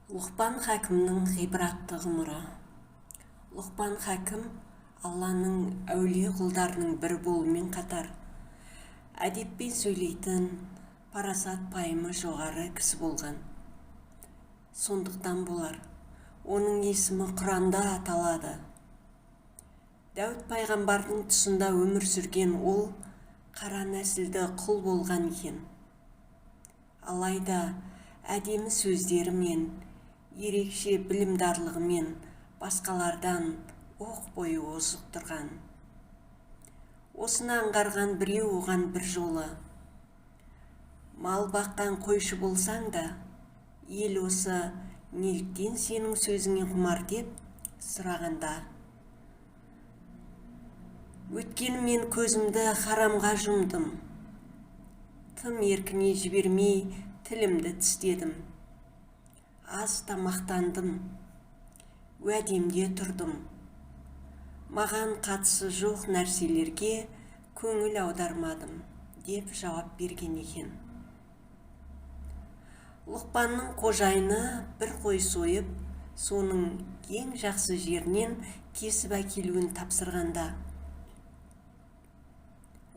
Лұқпан Хәкімнің ғибратты ғұмыры. Лұқпан Хәкім Алланың әулие құлдарының бірі болумен қатар, әдеппен сөйлейтін, парасат пайымы жоғары кісі болған. Сондықтан болар, оның есімі Құранда аталады. Дәуіт пайғамбардың тұсында өмір сүрген ол қара нәсілді құл болған екен. Алайда әдемі сөздерімен, ерекше білімдарлығымен басқалардан оқ бойы озық тұрған. Осыны аңғарған біреу оған бір жолы: мал баққан қойшы болсаң да, ел осы неліктен сенің сөзіңе құмар деп сұрағанда: өйткені мен көзімді харамға жұмдым, тым еркіне жібермей тілімді тістедім, аз тамақтандым, уәдемде тұрдым, маған қатысы жоқ нәрселерге көңіл аудармадым деп жауап берген екен. Лұқпанның қожайыны бір қой сойып, соның ең жақсы жерінен кесіп әкелуін тапсырғанда,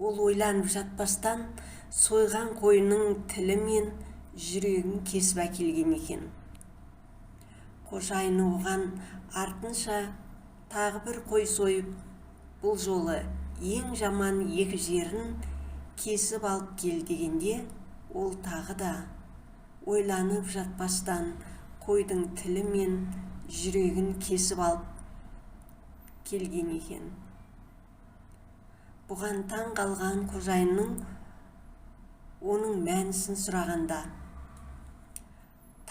ол ойланып жатпастан сойған қойының тілі мен жүрегін кесіп әкелген екен. Қожайыны оған артынша тағы бір қой сойып, бұл жолы ең жаман екі жерін кесіп алып кел дегенде, ол тағы да ойланып жатпастан қойдың тілі мен жүрегін кесіп алып келген екен. Бұған таң қалған қожайынның оның мәнісін сұрағанда: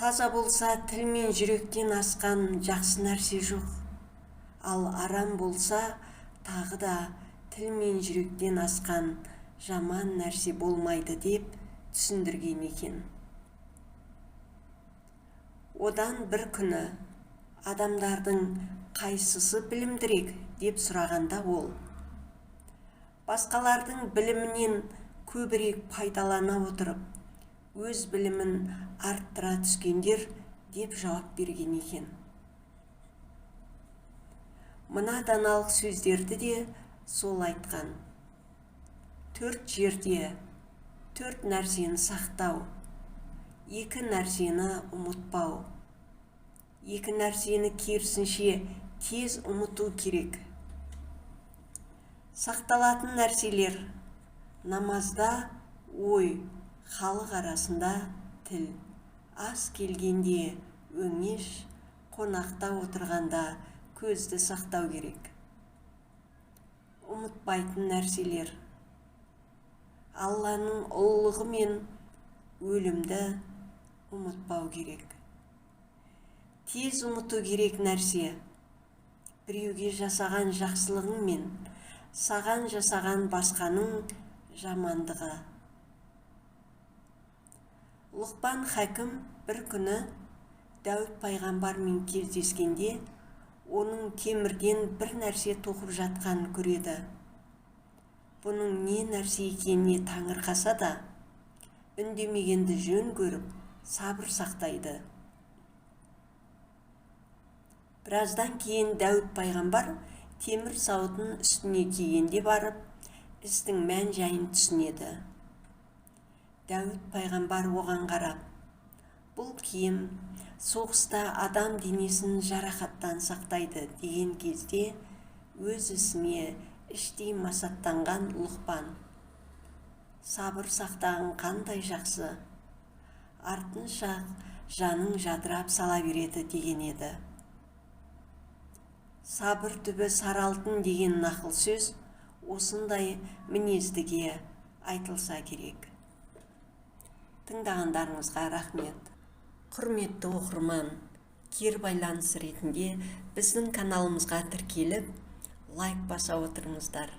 таза болса тіл мен жүректен асқан жақсы нәрсе жоқ, ал арам болса тағы да тіл мен жүректен асқан жаман нәрсе болмайды деп түсіндірген екен. Одан бір күні адамдардың қайсысы білімдірек деп сұрағанда ол: басқалардың білімінен көбірек пайдалана отырып, өз білімін арттыра түскендер деп жауап берген екен. Мына даналық сөздерді де сол айтқан: төрт жерде төрт нәрсені сақтау, екі нәрсені ұмытпау, екі нәрсені керісінше тез ұмыту керек. Сақталатын нәрселер: намазда ой, халық арасында тіл, ас келгенде өңеш, қонақта отырғанда көзді сақтау керек. Ұмытпайтын нәрселер: Алланың ұлылығы мен өлімді ұмытпау керек. Тез ұмыту керек нәрсе: біреуге жасаған жақсылығың мен саған жасаған басқаның жамандығы. Лұқпан Хәкім бір күні Дәуіт пайғамбармен кездескенде, оның темірден бір нәрсе тоқып жатқанын көреді. Бұның не нәрсе екеніне таңырқаса да, үндемегенді жөн көріп, сабыр сақтайды. Біраздан кейін Дәуіт пайғамбар темір сауытын үстіне кигенде барып, істің мән жайын түсінеді. Дәуіт пайғамбар оған қарап: бұл киім соғыста адам денесін жарақаттан сақтайды деген кезде, өз ісіне іштей масаттанған Лұқпан: сабыр сақтаған қандай жақсы, артынша жаның жадырап сала береді деген еді. Сабыр түбі сары алтын деген нақыл сөз осындай мінездіге айтылса керек. Тыңдағандарыңызға рахмет. Құрметті оқырман, кері байланыс ретінде біздің каналымызға тіркеліп, лайк баса отырыңыздар.